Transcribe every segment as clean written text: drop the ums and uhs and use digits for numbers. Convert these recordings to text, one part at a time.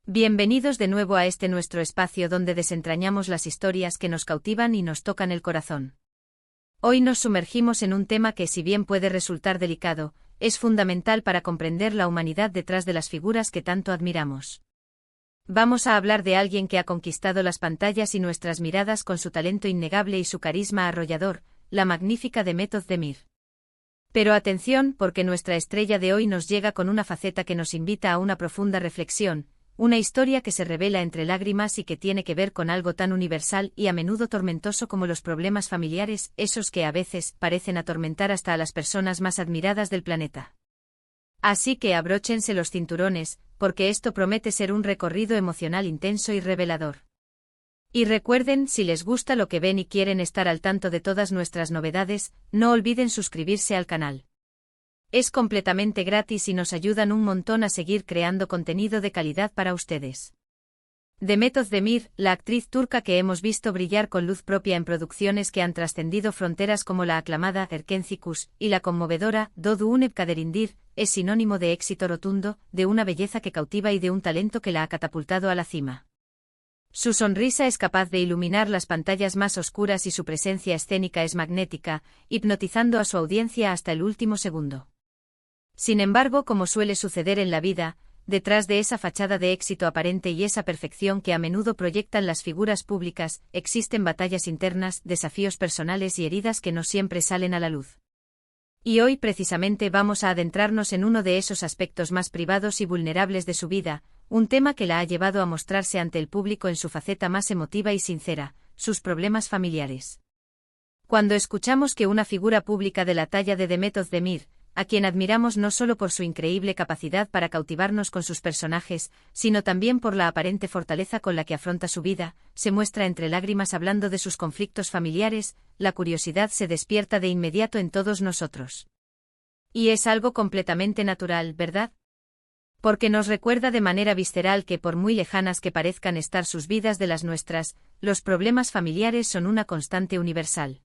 Bienvenidos de nuevo a este nuestro espacio donde desentrañamos las historias que nos cautivan y nos tocan el corazón. Hoy nos sumergimos en un tema que, si bien puede resultar delicado, es fundamental para comprender la humanidad detrás de las figuras que tanto admiramos. Vamos a hablar de alguien que ha conquistado las pantallas y nuestras miradas con su talento innegable y su carisma arrollador, la magnífica Demet Özdemir. Pero atención, porque nuestra estrella de hoy nos llega con una faceta que nos invita a una profunda reflexión, una historia que se revela entre lágrimas y que tiene que ver con algo tan universal y a menudo tormentoso como los problemas familiares, esos que a veces parecen atormentar hasta a las personas más admiradas del planeta. Así que abróchense los cinturones, porque esto promete ser un recorrido emocional intenso y revelador. Y recuerden, si les gusta lo que ven y quieren estar al tanto de todas nuestras novedades, no olviden suscribirse al canal. Es completamente gratis y nos ayudan un montón a seguir creando contenido de calidad para ustedes. Demet Özdemir, la actriz turca que hemos visto brillar con luz propia en producciones que han trascendido fronteras como la aclamada Erkenci y la conmovedora Doğduğun Kaderindir, es sinónimo de éxito rotundo, de una belleza que cautiva y de un talento que la ha catapultado a la cima. Su sonrisa es capaz de iluminar las pantallas más oscuras y su presencia escénica es magnética, hipnotizando a su audiencia hasta el último segundo. Sin embargo, como suele suceder en la vida, detrás de esa fachada de éxito aparente y esa perfección que a menudo proyectan las figuras públicas, existen batallas internas, desafíos personales y heridas que no siempre salen a la luz. Y hoy precisamente vamos a adentrarnos en uno de esos aspectos más privados y vulnerables de su vida, un tema que la ha llevado a mostrarse ante el público en su faceta más emotiva y sincera, sus problemas familiares. Cuando escuchamos que una figura pública de la talla de Demet Özdemir, a quien admiramos no solo por su increíble capacidad para cautivarnos con sus personajes, sino también por la aparente fortaleza con la que afronta su vida, se muestra entre lágrimas hablando de sus conflictos familiares, la curiosidad se despierta de inmediato en todos nosotros. Y es algo completamente natural, ¿verdad? Porque nos recuerda de manera visceral que por muy lejanas que parezcan estar sus vidas de las nuestras, los problemas familiares son una constante universal.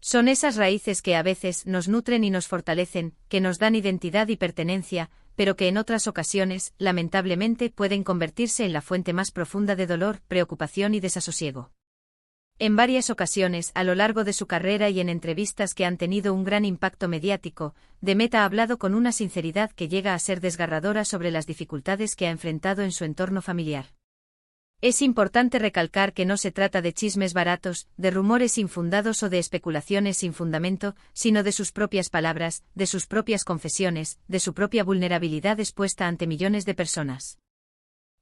Son esas raíces que a veces nos nutren y nos fortalecen, que nos dan identidad y pertenencia, pero que en otras ocasiones, lamentablemente, pueden convertirse en la fuente más profunda de dolor, preocupación y desasosiego. En varias ocasiones, a lo largo de su carrera y en entrevistas que han tenido un gran impacto mediático, Demet ha hablado con una sinceridad que llega a ser desgarradora sobre las dificultades que ha enfrentado en su entorno familiar. Es importante recalcar que no se trata de chismes baratos, de rumores infundados o de especulaciones sin fundamento, sino de sus propias palabras, de sus propias confesiones, de su propia vulnerabilidad expuesta ante millones de personas.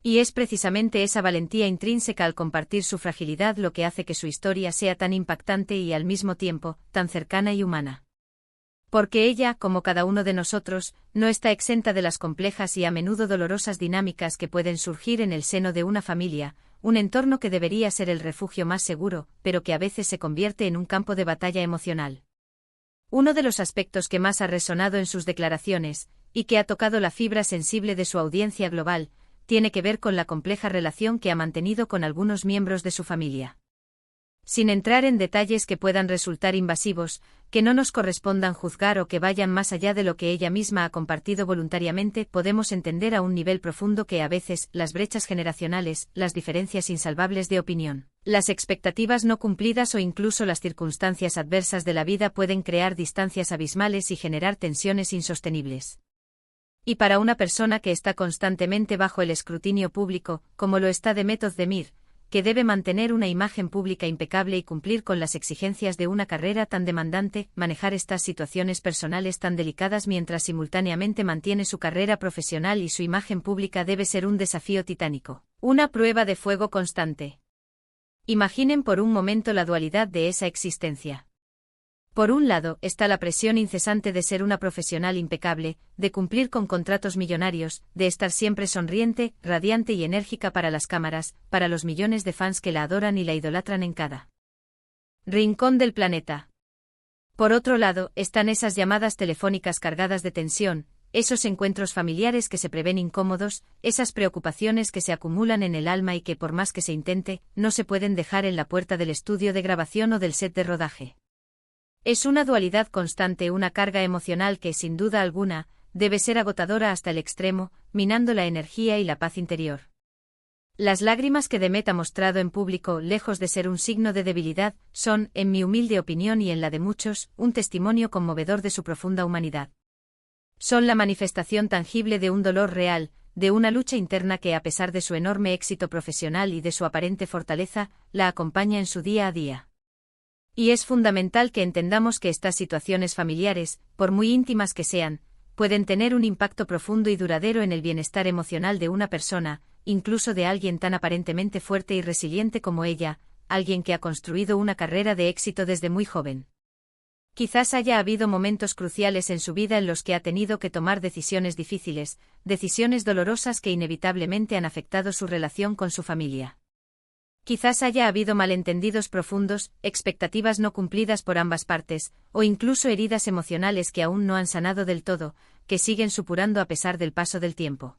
Y es precisamente esa valentía intrínseca al compartir su fragilidad lo que hace que su historia sea tan impactante y al mismo tiempo, tan cercana y humana. Porque ella, como cada uno de nosotros, no está exenta de las complejas y a menudo dolorosas dinámicas que pueden surgir en el seno de una familia, un entorno que debería ser el refugio más seguro, pero que a veces se convierte en un campo de batalla emocional. Uno de los aspectos que más ha resonado en sus declaraciones, y que ha tocado la fibra sensible de su audiencia global, tiene que ver con la compleja relación que ha mantenido con algunos miembros de su familia. Sin entrar en detalles que puedan resultar invasivos, que no nos correspondan juzgar o que vayan más allá de lo que ella misma ha compartido voluntariamente, podemos entender a un nivel profundo que a veces, las brechas generacionales, las diferencias insalvables de opinión, las expectativas no cumplidas o incluso las circunstancias adversas de la vida pueden crear distancias abismales y generar tensiones insostenibles. Y para una persona que está constantemente bajo el escrutinio público, como lo está Demet Özdemir, que debe mantener una imagen pública impecable y cumplir con las exigencias de una carrera tan demandante, manejar estas situaciones personales tan delicadas mientras simultáneamente mantiene su carrera profesional y su imagen pública debe ser un desafío titánico, una prueba de fuego constante. Imaginen por un momento la dualidad de esa existencia. Por un lado, está la presión incesante de ser una profesional impecable, de cumplir con contratos millonarios, de estar siempre sonriente, radiante y enérgica para las cámaras, para los millones de fans que la adoran y la idolatran en cada rincón del planeta. Por otro lado, están esas llamadas telefónicas cargadas de tensión, esos encuentros familiares que se prevén incómodos, esas preocupaciones que se acumulan en el alma y que por más que se intente, no se pueden dejar en la puerta del estudio de grabación o del set de rodaje. Es una dualidad constante, una carga emocional que, sin duda alguna, debe ser agotadora hasta el extremo, minando la energía y la paz interior. Las lágrimas que Demet ha mostrado en público, lejos de ser un signo de debilidad, son, en mi humilde opinión y en la de muchos, un testimonio conmovedor de su profunda humanidad. Son la manifestación tangible de un dolor real, de una lucha interna que, a pesar de su enorme éxito profesional y de su aparente fortaleza, la acompaña en su día a día. Y es fundamental que entendamos que estas situaciones familiares, por muy íntimas que sean, pueden tener un impacto profundo y duradero en el bienestar emocional de una persona, incluso de alguien tan aparentemente fuerte y resiliente como ella, alguien que ha construido una carrera de éxito desde muy joven. Quizás haya habido momentos cruciales en su vida en los que ha tenido que tomar decisiones difíciles, decisiones dolorosas que inevitablemente han afectado su relación con su familia. Quizás haya habido malentendidos profundos, expectativas no cumplidas por ambas partes, o incluso heridas emocionales que aún no han sanado del todo, que siguen supurando a pesar del paso del tiempo.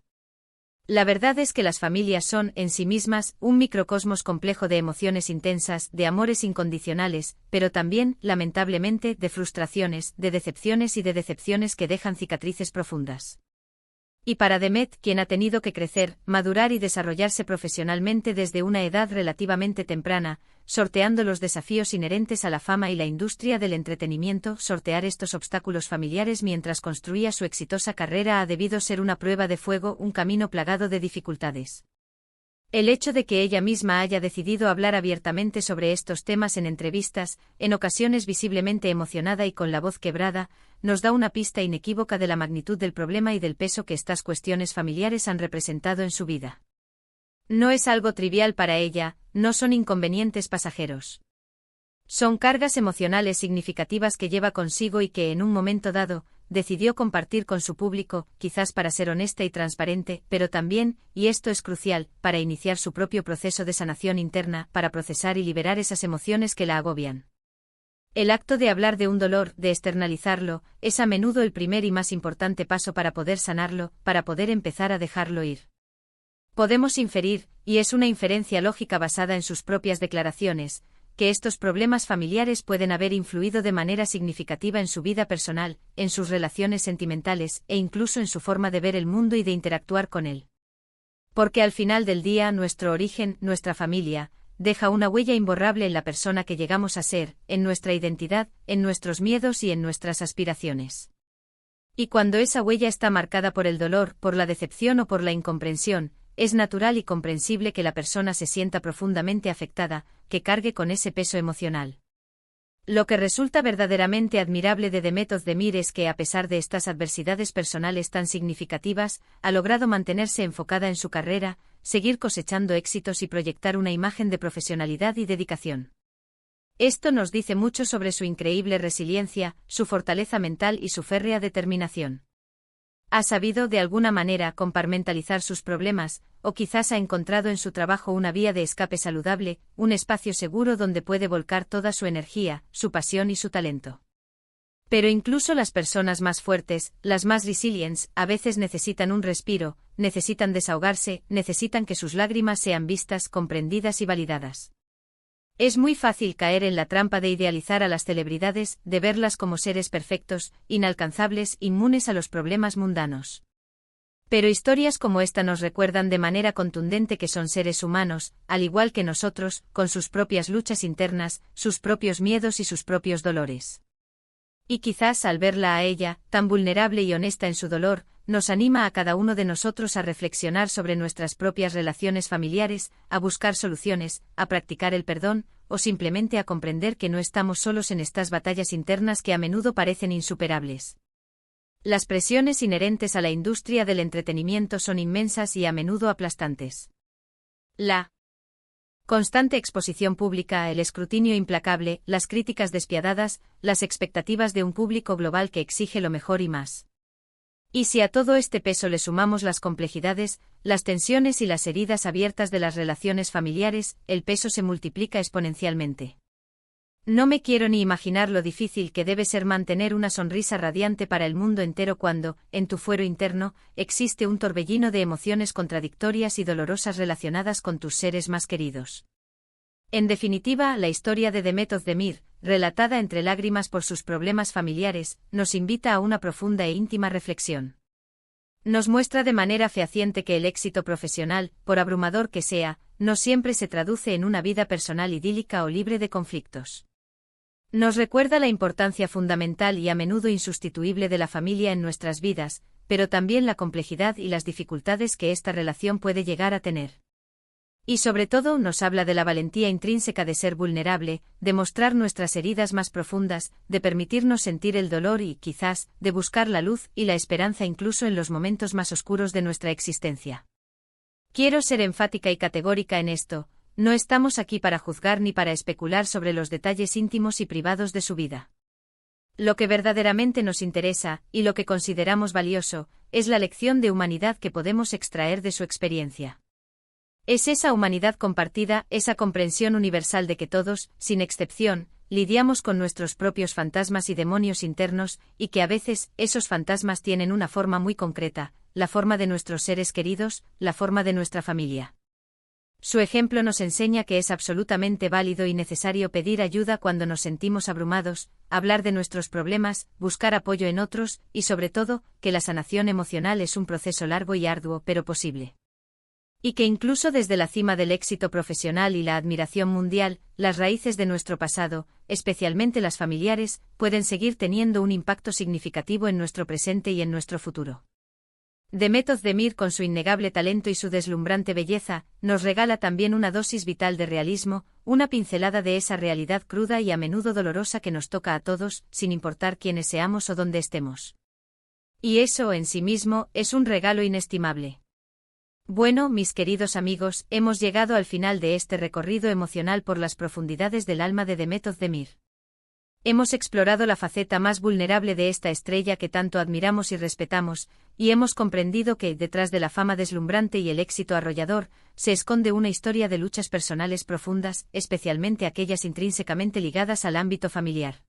La verdad es que las familias son, en sí mismas, un microcosmos complejo de emociones intensas, de amores incondicionales, pero también, lamentablemente, de frustraciones, de decepciones y de decepciones que dejan cicatrices profundas. Y para Demet, quien ha tenido que crecer, madurar y desarrollarse profesionalmente desde una edad relativamente temprana, sorteando los desafíos inherentes a la fama y la industria del entretenimiento, sortear estos obstáculos familiares mientras construía su exitosa carrera ha debido ser una prueba de fuego, un camino plagado de dificultades. El hecho de que ella misma haya decidido hablar abiertamente sobre estos temas en entrevistas, en ocasiones visiblemente emocionada y con la voz quebrada, nos da una pista inequívoca de la magnitud del problema y del peso que estas cuestiones familiares han representado en su vida. No es algo trivial para ella, no son inconvenientes pasajeros. Son cargas emocionales significativas que lleva consigo y que en un momento dado, decidió compartir con su público, quizás para ser honesta y transparente, pero también, y esto es crucial, para iniciar su propio proceso de sanación interna, para procesar y liberar esas emociones que la agobian. El acto de hablar de un dolor, de externalizarlo, es a menudo el primer y más importante paso para poder sanarlo, para poder empezar a dejarlo ir. Podemos inferir, y es una inferencia lógica basada en sus propias declaraciones, que estos problemas familiares pueden haber influido de manera significativa en su vida personal, en sus relaciones sentimentales, e incluso en su forma de ver el mundo y de interactuar con él. Porque al final del día nuestro origen, nuestra familia, deja una huella imborrable en la persona que llegamos a ser, en nuestra identidad, en nuestros miedos y en nuestras aspiraciones. Y cuando esa huella está marcada por el dolor, por la decepción o por la incomprensión, es natural y comprensible que la persona se sienta profundamente afectada, que cargue con ese peso emocional. Lo que resulta verdaderamente admirable de Demet Özdemir es que, a pesar de estas adversidades personales tan significativas, ha logrado mantenerse enfocada en su carrera, seguir cosechando éxitos y proyectar una imagen de profesionalidad y dedicación. Esto nos dice mucho sobre su increíble resiliencia, su fortaleza mental y su férrea determinación. Ha sabido, de alguna manera, compartimentalizar sus problemas, o quizás ha encontrado en su trabajo una vía de escape saludable, un espacio seguro donde puede volcar toda su energía, su pasión y su talento. Pero incluso las personas más fuertes, las más resilientes, a veces necesitan un respiro, necesitan desahogarse, necesitan que sus lágrimas sean vistas, comprendidas y validadas. Es muy fácil caer en la trampa de idealizar a las celebridades, de verlas como seres perfectos, inalcanzables, inmunes a los problemas mundanos. Pero historias como esta nos recuerdan de manera contundente que son seres humanos, al igual que nosotros, con sus propias luchas internas, sus propios miedos y sus propios dolores. Y quizás al verla a ella, tan vulnerable y honesta en su dolor, nos anima a cada uno de nosotros a reflexionar sobre nuestras propias relaciones familiares, a buscar soluciones, a practicar el perdón, o simplemente a comprender que no estamos solos en estas batallas internas que a menudo parecen insuperables. Las presiones inherentes a la industria del entretenimiento son inmensas y a menudo aplastantes. La constante exposición pública, el escrutinio implacable, las críticas despiadadas, las expectativas de un público global que exige lo mejor y más. Y si a todo este peso le sumamos las complejidades, las tensiones y las heridas abiertas de las relaciones familiares, el peso se multiplica exponencialmente. No me quiero ni imaginar lo difícil que debe ser mantener una sonrisa radiante para el mundo entero cuando, en tu fuero interno, existe un torbellino de emociones contradictorias y dolorosas relacionadas con tus seres más queridos. En definitiva, la historia de Demet Özdemir, relatada entre lágrimas por sus problemas familiares, nos invita a una profunda e íntima reflexión. Nos muestra de manera fehaciente que el éxito profesional, por abrumador que sea, no siempre se traduce en una vida personal idílica o libre de conflictos. Nos recuerda la importancia fundamental y a menudo insustituible de la familia en nuestras vidas, pero también la complejidad y las dificultades que esta relación puede llegar a tener. Y sobre todo nos habla de la valentía intrínseca de ser vulnerable, de mostrar nuestras heridas más profundas, de permitirnos sentir el dolor y, quizás, de buscar la luz y la esperanza incluso en los momentos más oscuros de nuestra existencia. Quiero ser enfática y categórica en esto: no estamos aquí para juzgar ni para especular sobre los detalles íntimos y privados de su vida. Lo que verdaderamente nos interesa, y lo que consideramos valioso, es la lección de humanidad que podemos extraer de su experiencia. Es esa humanidad compartida, esa comprensión universal de que todos, sin excepción, lidiamos con nuestros propios fantasmas y demonios internos, y que a veces esos fantasmas tienen una forma muy concreta, la forma de nuestros seres queridos, la forma de nuestra familia. Su ejemplo nos enseña que es absolutamente válido y necesario pedir ayuda cuando nos sentimos abrumados, hablar de nuestros problemas, buscar apoyo en otros, y sobre todo, que la sanación emocional es un proceso largo y arduo pero posible. Y que incluso desde la cima del éxito profesional y la admiración mundial, las raíces de nuestro pasado, especialmente las familiares, pueden seguir teniendo un impacto significativo en nuestro presente y en nuestro futuro. Demet Özdemir, con su innegable talento y su deslumbrante belleza, nos regala también una dosis vital de realismo, una pincelada de esa realidad cruda y a menudo dolorosa que nos toca a todos, sin importar quiénes seamos o dónde estemos. Y eso en sí mismo es un regalo inestimable. Bueno, mis queridos amigos, hemos llegado al final de este recorrido emocional por las profundidades del alma de Demet Özdemir. Hemos explorado la faceta más vulnerable de esta estrella que tanto admiramos y respetamos, y hemos comprendido que, detrás de la fama deslumbrante y el éxito arrollador, se esconde una historia de luchas personales profundas, especialmente aquellas intrínsecamente ligadas al ámbito familiar.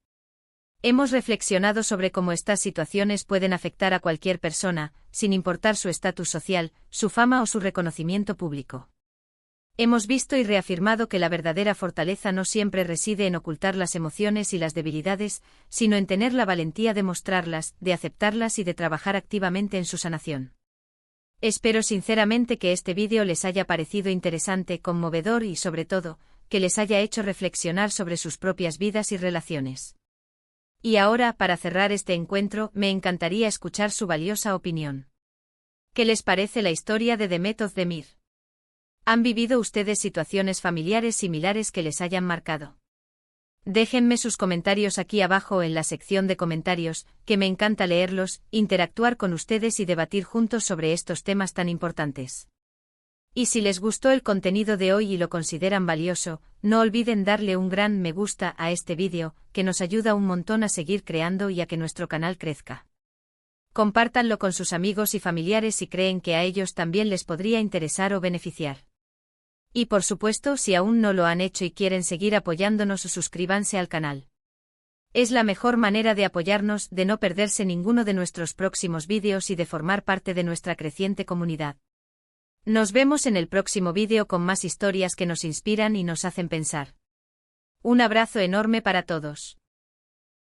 Hemos reflexionado sobre cómo estas situaciones pueden afectar a cualquier persona, sin importar su estatus social, su fama o su reconocimiento público. Hemos visto y reafirmado que la verdadera fortaleza no siempre reside en ocultar las emociones y las debilidades, sino en tener la valentía de mostrarlas, de aceptarlas y de trabajar activamente en su sanación. Espero sinceramente que este vídeo les haya parecido interesante, conmovedor y, sobre todo, que les haya hecho reflexionar sobre sus propias vidas y relaciones. Y ahora, para cerrar este encuentro, me encantaría escuchar su valiosa opinión. ¿Qué les parece la historia de Demet Özdemir? ¿Han vivido ustedes situaciones familiares similares que les hayan marcado? Déjenme sus comentarios aquí abajo en la sección de comentarios, que me encanta leerlos, interactuar con ustedes y debatir juntos sobre estos temas tan importantes. Y si les gustó el contenido de hoy y lo consideran valioso, no olviden darle un gran me gusta a este vídeo, que nos ayuda un montón a seguir creando y a que nuestro canal crezca. Compártanlo con sus amigos y familiares si creen que a ellos también les podría interesar o beneficiar. Y por supuesto, si aún no lo han hecho y quieren seguir apoyándonos, suscríbanse al canal. Es la mejor manera de apoyarnos, de no perderse ninguno de nuestros próximos vídeos y de formar parte de nuestra creciente comunidad. Nos vemos en el próximo vídeo con más historias que nos inspiran y nos hacen pensar. Un abrazo enorme para todos.